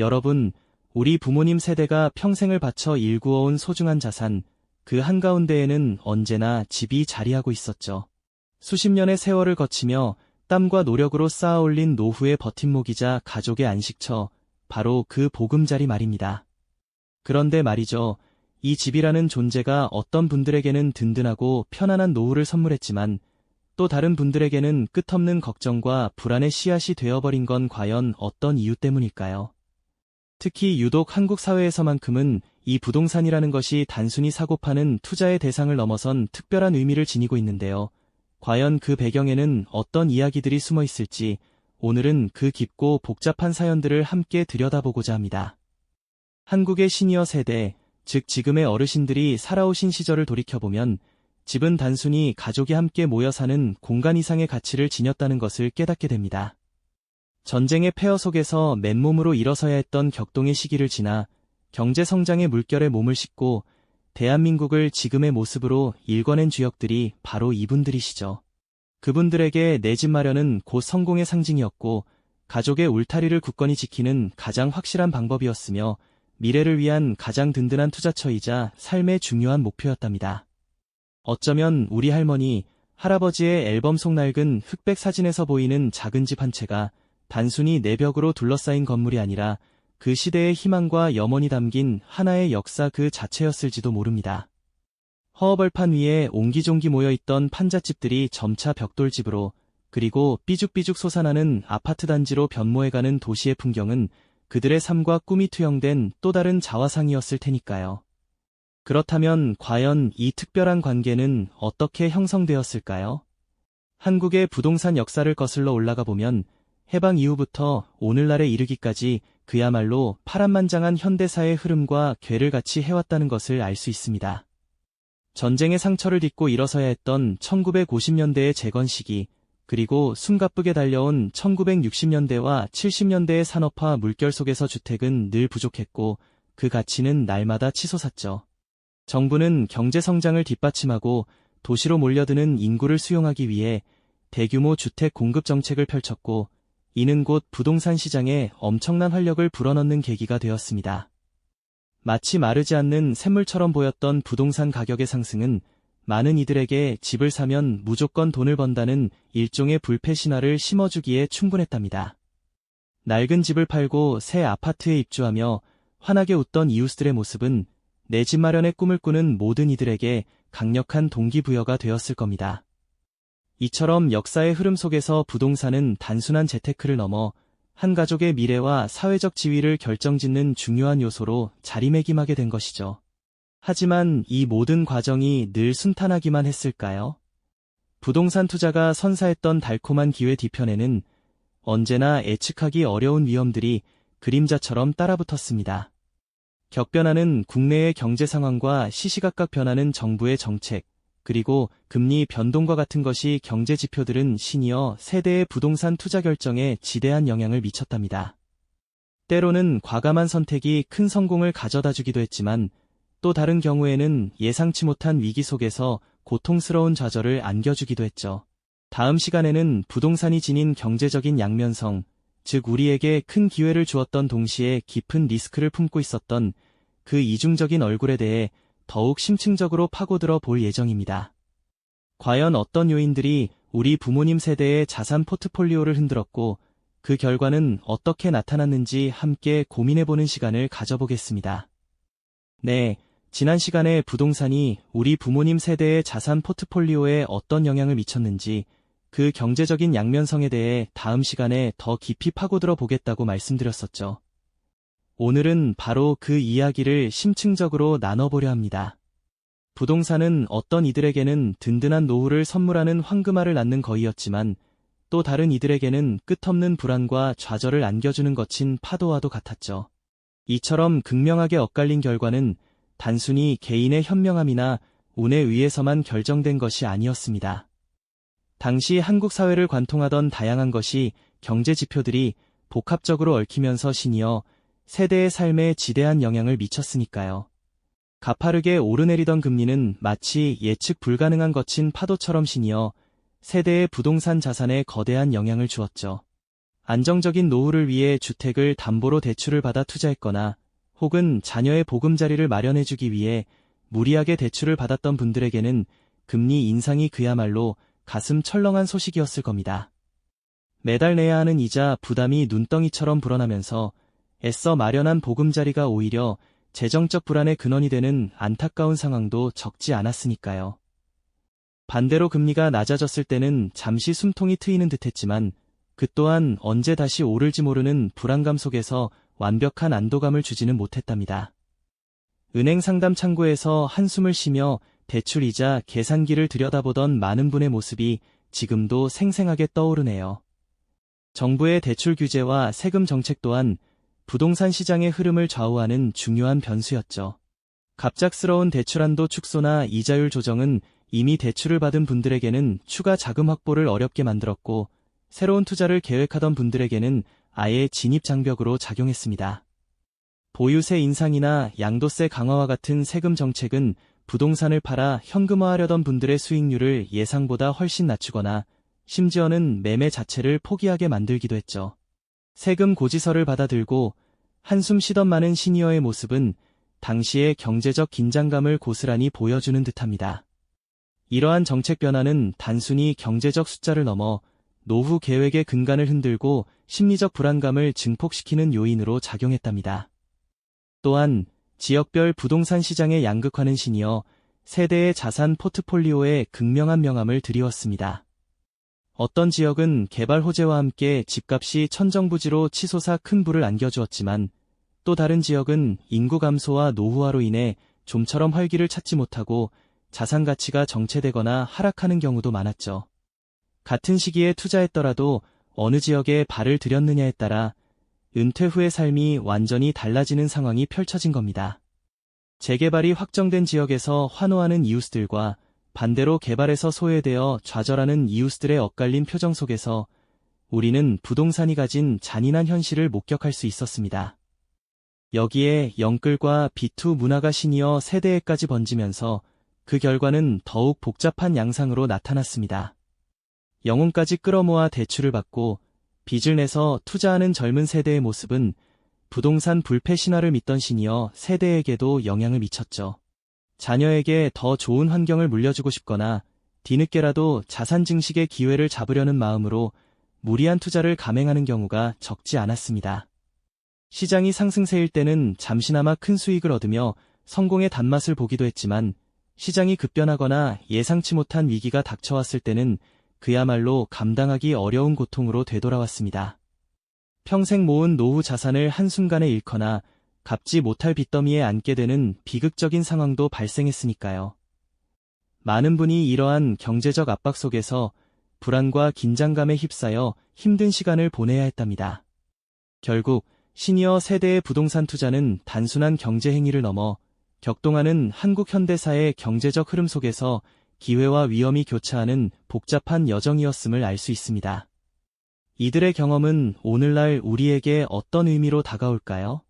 여러분, 우리 부모님 세대가 평생을 바쳐 일구어온 소중한 자산, 그 한가운데에는 언제나 집이 자리하고 있었죠. 수십 년의 세월을 거치며 땀과 노력으로 쌓아올린 노후의 버팀목이자 가족의 안식처, 바로 그 보금자리 말입니다. 그런데 말이죠. 이 집이라는 존재가 어떤 분들에게는 든든하고 편안한 노후를 선물했지만 또 다른 분들에게는 끝없는 걱정과 불안의 씨앗이 되어버린 건 과연 어떤 이유 때문일까요? 특히 유독 한국 사회에서만큼은 이 부동산이라는 것이 단순히 사고 파는 투자의 대상을 넘어선 특별한 의미를 지니고 있는데요. 과연 그 배경에는 어떤 이야기들이 숨어 있을지 오늘은 그 깊고 복잡한 사연들을 함께 들여다보고자 합니다. 한국의 시니어 세대, 즉 지금의 어르신들이 살아오신 시절을 돌이켜보면 집은 단순히 가족이 함께 모여 사는 공간 이상의 가치를 지녔다는 것을 깨닫게 됩니다. 전쟁의 폐허 속에서 맨몸으로 일어서야 했던 격동의 시기를 지나 경제 성장의 물결에 몸을 싣고 대한민국을 지금의 모습으로 일궈낸 주역들이 바로 이분들이시죠. 그분들에게 내 집 마련은 곧 성공의 상징이었고 가족의 울타리를 굳건히 지키는 가장 확실한 방법이었으며 미래를 위한 가장 든든한 투자처이자 삶의 중요한 목표였답니다. 어쩌면 우리 할머니, 할아버지의 앨범 속 낡은 흑백 사진에서 보이는 작은 집 한 채가 단순히 내벽으로 둘러싸인 건물이 아니라 그 시대의 희망과 염원이 담긴 하나의 역사 그 자체였을지도 모릅니다. 허허벌판 위에 옹기종기 모여있던 판잣집들이 점차 벽돌집으로 그리고 삐죽삐죽 솟아나는 아파트 단지로 변모해가는 도시의 풍경은 그들의 삶과 꿈이 투영된 또 다른 자화상이었을 테니까요. 그렇다면 과연 이 특별한 관계는 어떻게 형성되었을까요? 한국의 부동산 역사를 거슬러 올라가 보면 해방 이후부터 오늘날에 이르기까지 그야말로 파란만장한 현대사의 흐름과 궤를 같이 해왔다는 것을 알 수 있습니다. 전쟁의 상처를 딛고 일어서야 했던 1950년대의 재건 시기, 그리고 숨가쁘게 달려온 1960년대와 70년대의 산업화 물결 속에서 주택은 늘 부족했고 그 가치는 날마다 치솟았죠. 정부는 경제 성장을 뒷받침하고 도시로 몰려드는 인구를 수용하기 위해 대규모 주택 공급 정책을 펼쳤고 이는 곧 부동산 시장에 엄청난 활력을 불어넣는 계기가 되었습니다. 마치 마르지 않는 샘물처럼 보였던 부동산 가격의 상승은 많은 이들에게 집을 사면 무조건 돈을 번다는 일종의 불패 신화를 심어주기에 충분했답니다. 낡은 집을 팔고 새 아파트에 입주하며 환하게 웃던 이웃들의 모습은 내 집 마련의 꿈을 꾸는 모든 이들에게 강력한 동기부여가 되었을 겁니다. 이처럼 역사의 흐름 속에서 부동산은 단순한 재테크를 넘어 한 가족의 미래와 사회적 지위를 결정짓는 중요한 요소로 자리매김하게 된 것이죠. 하지만 이 모든 과정이 늘 순탄하기만 했을까요? 부동산 투자가 선사했던 달콤한 기회 뒤편에는 언제나 예측하기 어려운 위험들이 그림자처럼 따라붙었습니다. 격변하는 국내의 경제 상황과 시시각각 변하는 정부의 정책, 그리고 금리 변동과 같은 것이 경제 지표들은 시니어 세대의 부동산 투자 결정에 지대한 영향을 미쳤답니다. 때로는 과감한 선택이 큰 성공을 가져다주기도 했지만 또 다른 경우에는 예상치 못한 위기 속에서 고통스러운 좌절을 안겨주기도 했죠. 다음 시간에는 부동산이 지닌 경제적인 양면성, 즉 우리에게 큰 기회를 주었던 동시에 깊은 리스크를 품고 있었던 그 이중적인 얼굴에 대해 더욱 심층적으로 파고들어 볼 예정입니다. 과연 어떤 요인들이 우리 부모님 세대의 자산 포트폴리오를 흔들었고 그 결과는 어떻게 나타났는지 함께 고민해보는 시간을 가져보겠습니다. 네, 지난 시간에 부동산이 우리 부모님 세대의 자산 포트폴리오에 어떤 영향을 미쳤는지 그 경제적인 양면성에 대해 다음 시간에 더 깊이 파고들어 보겠다고 말씀드렸었죠. 오늘은 바로 그 이야기를 심층적으로 나눠보려 합니다. 부동산은 어떤 이들에게는 든든한 노후를 선물하는 황금알을 낳는 거위였지만 또 다른 이들에게는 끝없는 불안과 좌절을 안겨주는 거친 파도와도 같았죠. 이처럼 극명하게 엇갈린 결과는 단순히 개인의 현명함이나 운에 의해서만 결정된 것이 아니었습니다. 당시 한국 사회를 관통하던 다양한 것이 경제 지표들이 복합적으로 얽히면서 시니어 세대의 삶에 지대한 영향을 미쳤으니까요. 가파르게 오르내리던 금리는 마치 예측 불가능한 거친 파도처럼 시니어 세대의 부동산 자산에 거대한 영향을 주었죠. 안정적인 노후를 위해 주택을 담보로 대출을 받아 투자했거나 혹은 자녀의 보금자리를 마련해주기 위해 무리하게 대출을 받았던 분들에게는 금리 인상이 그야말로 가슴 철렁한 소식이었을 겁니다. 매달 내야 하는 이자 부담이 눈덩이처럼 불어나면서 애써 마련한 보금자리가 오히려 재정적 불안의 근원이 되는 안타까운 상황도 적지 않았으니까요. 반대로 금리가 낮아졌을 때는 잠시 숨통이 트이는 듯했지만 그 또한 언제 다시 오를지 모르는 불안감 속에서 완벽한 안도감을 주지는 못했답니다. 은행 상담 창구에서 한숨을 쉬며 대출이자 계산기를 들여다보던 많은 분의 모습이 지금도 생생하게 떠오르네요. 정부의 대출 규제와 세금 정책 또한 부동산 시장의 흐름을 좌우하는 중요한 변수였죠. 갑작스러운 대출한도 축소나 이자율 조정은 이미 대출을 받은 분들에게는 추가 자금 확보를 어렵게 만들었고, 새로운 투자를 계획하던 분들에게는 아예 진입 장벽으로 작용했습니다. 보유세 인상이나 양도세 강화와 같은 세금 정책은 부동산을 팔아 현금화하려던 분들의 수익률을 예상보다 훨씬 낮추거나 심지어는 매매 자체를 포기하게 만들기도 했죠. 세금 고지서를 받아들고 한숨 쉬던 많은 시니어의 모습은 당시의 경제적 긴장감을 고스란히 보여주는 듯합니다. 이러한 정책 변화는 단순히 경제적 숫자를 넘어 노후 계획의 근간을 흔들고 심리적 불안감을 증폭시키는 요인으로 작용했답니다. 또한 지역별 부동산 시장의 양극화는 시니어 세대의 자산 포트폴리오에 극명한 명암을 드리웠습니다. 어떤 지역은 개발 호재와 함께 집값이 천정부지로 치솟아 큰 부를 안겨주었지만, 또 다른 지역은 인구 감소와 노후화로 인해 좀처럼 활기를 찾지 못하고 자산 가치가 정체되거나 하락하는 경우도 많았죠. 같은 시기에 투자했더라도 어느 지역에 발을 들였느냐에 따라 은퇴 후의 삶이 완전히 달라지는 상황이 펼쳐진 겁니다. 재개발이 확정된 지역에서 환호하는 이웃들과 반대로 개발에서 소외되어 좌절하는 이웃들의 엇갈린 표정 속에서 우리는 부동산이 가진 잔인한 현실을 목격할 수 있었습니다. 여기에 영끌과 비투 문화가 시니어 세대에까지 번지면서 그 결과는 더욱 복잡한 양상으로 나타났습니다. 영혼까지 끌어모아 대출을 받고 빚을 내서 투자하는 젊은 세대의 모습은 부동산 불패 신화를 믿던 시니어 세대에게도 영향을 미쳤죠. 자녀에게 더 좋은 환경을 물려주고 싶거나 뒤늦게라도 자산 증식의 기회를 잡으려는 마음으로 무리한 투자를 감행하는 경우가 적지 않았습니다. 시장이 상승세일 때는 잠시나마 큰 수익을 얻으며 성공의 단맛을 보기도 했지만, 시장이 급변하거나 예상치 못한 위기가 닥쳐왔을 때는 그야말로 감당하기 어려운 고통으로 되돌아왔습니다. 평생 모은 노후 자산을 한순간에 잃거나 갚지 못할 빚더미에 앉게 되는 비극적인 상황도 발생했으니까요. 많은 분이 이러한 경제적 압박 속에서 불안과 긴장감에 휩싸여 힘든 시간을 보내야 했답니다. 결국 시니어 세대의 부동산 투자는 단순한 경제 행위를 넘어 격동하는 한국 현대사의 경제적 흐름 속에서 기회와 위험이 교차하는 복잡한 여정이었음을 알 수 있습니다. 이들의 경험은 오늘날 우리에게 어떤 의미로 다가올까요?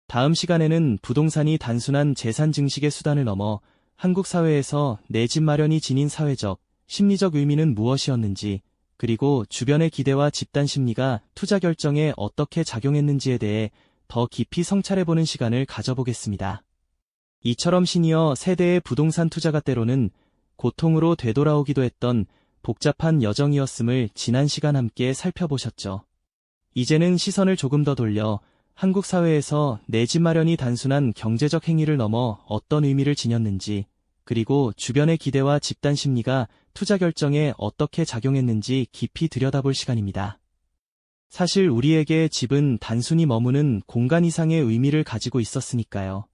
다음 시간에는 부동산이 단순한 재산 증식의 수단을 넘어 한국 사회에서 내 집 마련이 지닌 사회적, 심리적 의미는 무엇이었는지, 그리고 주변의 기대와 집단 심리가 투자 결정에 어떻게 작용했는지에 대해 더 깊이 성찰해보는 시간을 가져보겠습니다. 이처럼 시니어 세대의 부동산 투자가 때로는 고통으로 되돌아오기도 했던 복잡한 여정이었음을 지난 시간 함께 살펴보셨죠. 이제는 시선을 조금 더 돌려 한국 사회에서 내 집 마련이 단순한 경제적 행위를 넘어 어떤 의미를 지녔는지, 그리고 주변의 기대와 집단 심리가 투자 결정에 어떻게 작용했는지 깊이 들여다볼 시간입니다. 사실 우리에게 집은 단순히 머무는 공간 이상의 의미를 가지고 있었으니까요.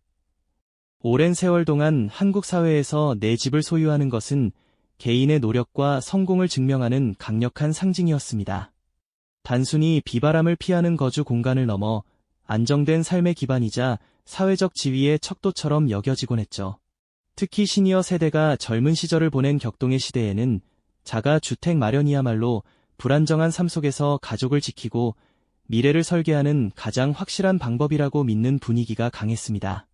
오랜 세월 동안 한국 사회에서 내 집을 소유하는 것은 개인의 노력과 성공을 증명하는 강력한 상징이었습니다. 단순히 비바람을 피하는 거주 공간을 넘어 안정된 삶의 기반이자 사회적 지위의 척도처럼 여겨지곤 했죠. 특히 시니어 세대가 젊은 시절을 보낸 격동의 시대에는 자가 주택 마련이야말로 불안정한 삶 속에서 가족을 지키고 미래를 설계하는 가장 확실한 방법이라고 믿는 분위기가 강했습니다.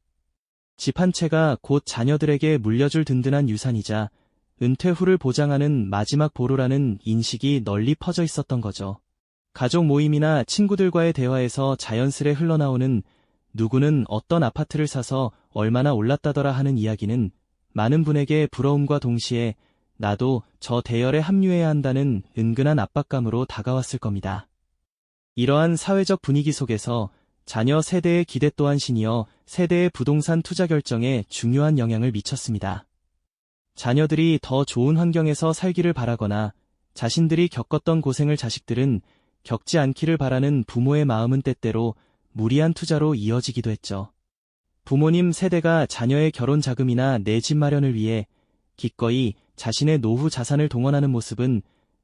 집 한 채가 곧 자녀들에게 물려줄 든든한 유산이자 은퇴 후를 보장하는 마지막 보루라는 인식이 널리 퍼져 있었던 거죠. 가족 모임이나 친구들과의 대화에서 자연스레 흘러나오는 누구는 어떤 아파트를 사서 얼마나 올랐다더라 하는 이야기는 많은 분에게 부러움과 동시에 나도 저 대열에 합류해야 한다는 은근한 압박감으로 다가왔을 겁니다. 이러한 사회적 분위기 속에서 자녀 세대의 기대 또한 시니어 세대의 부동산 투자 결정에 중요한 영향을 미쳤습니다. 자녀들이 더 좋은 환경에서 살기를 바라거나 자신들이 겪었던 고생을 자식들은 겪지 않기를 바라는 부모의 마음은 때때로 무리한 투자로 이어지기도 했죠. 부모님 세대가 자녀의 결혼 자금이나 내 집 마련을 위해 기꺼이 자신의 노후 자산을 동원하는 모습은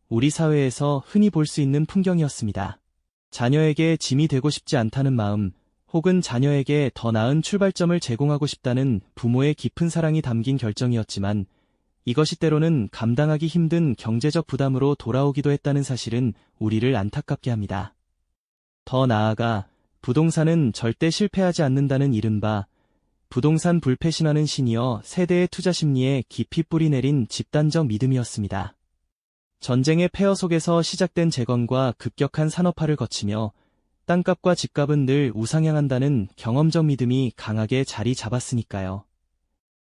우리 사회에서 흔히 볼 수 있는 풍경이었습니다. 자녀에게 짐이 되고 싶지 않다는 마음, 혹은 자녀에게 더 나은 출발점을 제공하고 싶다는 부모의 깊은 사랑이 담긴 결정이었지만 이것이 때로는 감당하기 힘든 경제적 부담으로 돌아오기도 했다는 사실은 우리를 안타깝게 합니다. 더 나아가 부동산은 절대 실패하지 않는다는 이른바 부동산 불패 신화는 시니어 세대의 투자 심리에 깊이 뿌리내린 집단적 믿음이었습니다. 전쟁의 폐허 속에서 시작된 재건과 급격한 산업화를 거치며 땅값과 집값은 늘 우상향한다는 경험적 믿음이 강하게 자리 잡았으니까요.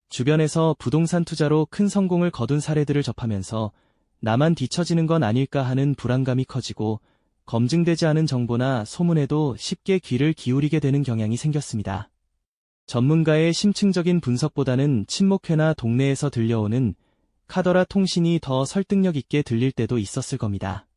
주변에서 부동산 투자로 큰 성공을 거둔 사례들을 접하면서 나만 뒤처지는 건 아닐까 하는 불안감이 커지고 검증되지 않은 정보나 소문에도 쉽게 귀를 기울이게 되는 경향이 생겼습니다. 전문가의 심층적인 분석보다는 친목회나 동네에서 들려오는 카더라 통신이 더 설득력 있게 들릴 때도 있었을 겁니다.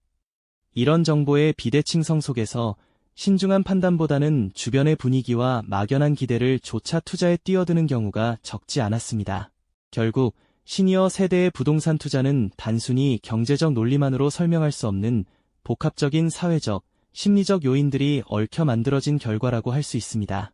이런 정보의 비대칭성 속에서 신중한 판단보다는 주변의 분위기와 막연한 기대를 조차 투자에 뛰어드는 경우가 적지 않았습니다. 결국 시니어 세대의 부동산 투자는 단순히 경제적 논리만으로 설명할 수 없는 복합적인 사회적, 심리적 요인들이 얽혀 만들어진 결과라고 할 수 있습니다.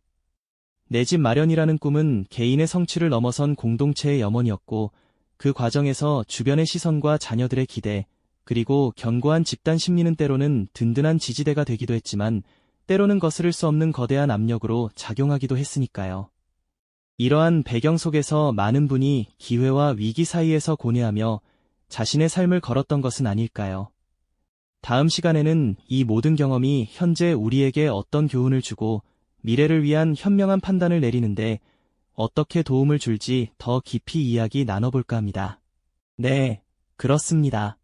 내 집 마련이라는 꿈은 개인의 성취를 넘어선 공동체의 염원이었고 그 과정에서 주변의 시선과 자녀들의 기대, 그리고 견고한 집단 심리는 때로는 든든한 지지대가 되기도 했지만 때로는 거스를 수 없는 거대한 압력으로 작용하기도 했으니까요. 이러한 배경 속에서 많은 분이 기회와 위기 사이에서 고뇌하며 자신의 삶을 걸었던 것은 아닐까요? 다음 시간에는 이 모든 경험이 현재 우리에게 어떤 교훈을 주고 미래를 위한 현명한 판단을 내리는데 어떻게 도움을 줄지 더 깊이 이야기 나눠볼까 합니다. 네, 그렇습니다.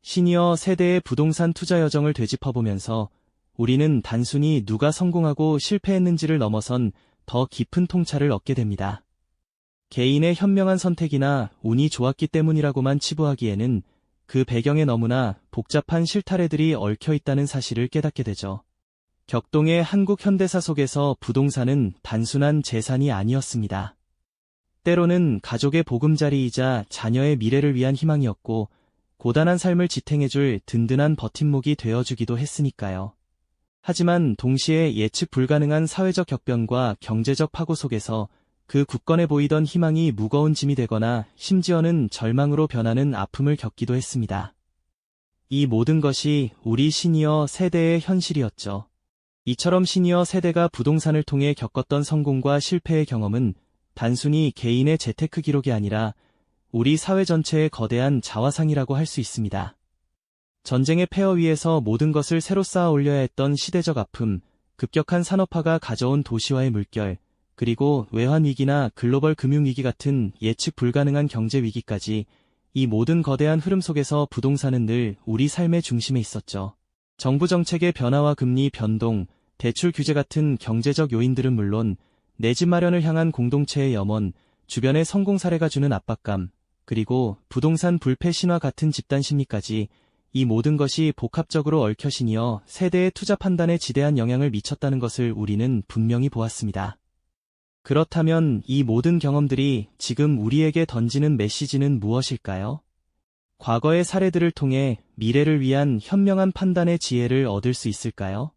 시니어 세대의 부동산 투자 여정을 되짚어보면서 우리는 단순히 누가 성공하고 실패했는지를 넘어선 더 깊은 통찰을 얻게 됩니다. 개인의 현명한 선택이나 운이 좋았기 때문이라고만 치부하기에는 그 배경에 너무나 복잡한 실타래들이 얽혀 있다는 사실을 깨닫게 되죠. 격동의 한국 현대사 속에서 부동산은 단순한 재산이 아니었습니다. 때로는 가족의 보금자리이자 자녀의 미래를 위한 희망이었고 고단한 삶을 지탱해줄 든든한 버팀목이 되어주기도 했으니까요. 하지만 동시에 예측 불가능한 사회적 격변과 경제적 파고 속에서 그 굳건해 보이던 희망이 무거운 짐이 되거나 심지어는 절망으로 변하는 아픔을 겪기도 했습니다. 이 모든 것이 우리 시니어 세대의 현실이었죠. 이처럼 시니어 세대가 부동산을 통해 겪었던 성공과 실패의 경험은 단순히 개인의 재테크 기록이 아니라 우리 사회 전체의 거대한 자화상이라고 할 수 있습니다. 전쟁의 폐허 위에서 모든 것을 새로 쌓아 올려야 했던 시대적 아픔, 급격한 산업화가 가져온 도시화의 물결, 그리고 외환위기나 글로벌 금융위기 같은 예측 불가능한 경제 위기까지 이 모든 거대한 흐름 속에서 부동산은 늘 우리 삶의 중심에 있었죠. 정부 정책의 변화와 금리 변동, 대출 규제 같은 경제적 요인들은 물론 내 집 마련을 향한 공동체의 염원, 주변의 성공 사례가 주는 압박감, 그리고 부동산 불패 신화 같은 집단 심리까지 이 모든 것이 복합적으로 얽혀 시니어 세대의 투자 판단에 지대한 영향을 미쳤다는 것을 우리는 분명히 보았습니다. 그렇다면 이 모든 경험들이 지금 우리에게 던지는 메시지는 무엇일까요? 과거의 사례들을 통해 미래를 위한 현명한 판단의 지혜를 얻을 수 있을까요?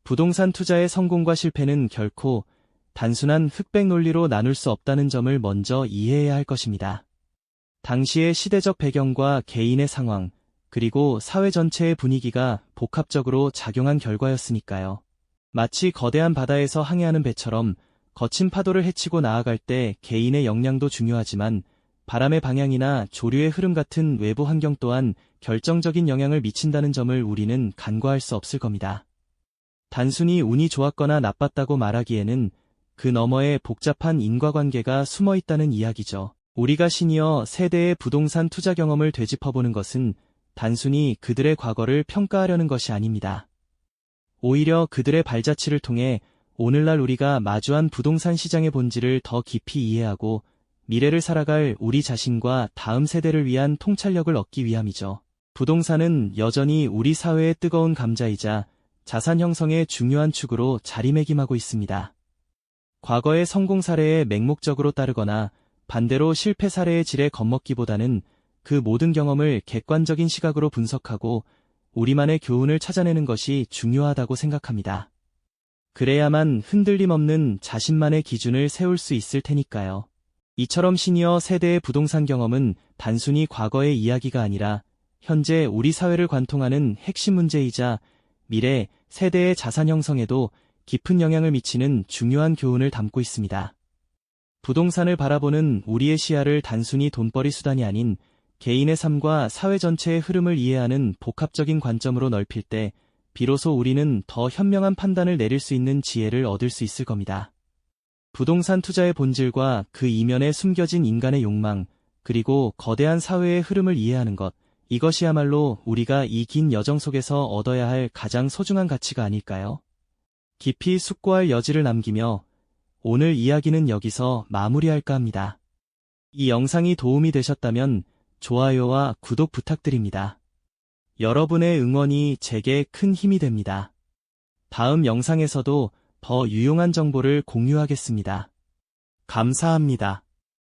부동산 투자의 성공과 실패는 결코 단순한 흑백 논리로 나눌 수 없다는 점을 먼저 이해해야 할 것입니다. 당시의 시대적 배경과 개인의 상황, 그리고 사회 전체의 분위기가 복합적으로 작용한 결과였으니까요. 마치 거대한 바다에서 항해하는 배처럼 거친 파도를 헤치고 나아갈 때 개인의 역량도 중요하지만 바람의 방향이나 조류의 흐름 같은 외부 환경 또한 결정적인 영향을 미친다는 점을 우리는 간과할 수 없을 겁니다. 단순히 운이 좋았거나 나빴다고 말하기에는 그 너머에 복잡한 인과관계가 숨어 있다는 이야기죠. 우리가 시니어 세대의 부동산 투자 경험을 되짚어보는 것은 단순히 그들의 과거를 평가하려는 것이 아닙니다. 오히려 그들의 발자취를 통해 오늘날 우리가 마주한 부동산 시장의 본질을 더 깊이 이해하고 미래를 살아갈 우리 자신과 다음 세대를 위한 통찰력을 얻기 위함이죠. 부동산은 여전히 우리 사회의 뜨거운 감자이자 자산 형성의 중요한 축으로 자리매김하고 있습니다. 과거의 성공 사례에 맹목적으로 따르거나 반대로 실패 사례의 질에 겁먹기보다는 그 모든 경험을 객관적인 시각으로 분석하고 우리만의 교훈을 찾아내는 것이 중요하다고 생각합니다. 그래야만 흔들림 없는 자신만의 기준을 세울 수 있을 테니까요. 이처럼 시니어 세대의 부동산 경험은 단순히 과거의 이야기가 아니라 현재 우리 사회를 관통하는 핵심 문제이자 미래 세대의 자산 형성에도 깊은 영향을 미치는 중요한 교훈을 담고 있습니다. 부동산을 바라보는 우리의 시야를 단순히 돈벌이 수단이 아닌 개인의 삶과 사회 전체의 흐름을 이해하는 복합적인 관점으로 넓힐 때 비로소 우리는 더 현명한 판단을 내릴 수 있는 지혜를 얻을 수 있을 겁니다. 부동산 투자의 본질과 그 이면에 숨겨진 인간의 욕망, 그리고 거대한 사회의 흐름을 이해하는 것, 이것이야말로 우리가 이 긴 여정 속에서 얻어야 할 가장 소중한 가치가 아닐까요? 깊이 숙고할 여지를 남기며 오늘 이야기는 여기서 마무리할까 합니다. 이 영상이 도움이 되셨다면 좋아요와 구독 부탁드립니다. 여러분의 응원이 제게 큰 힘이 됩니다. 다음 영상에서도 더 유용한 정보를 공유하겠습니다. 감사합니다.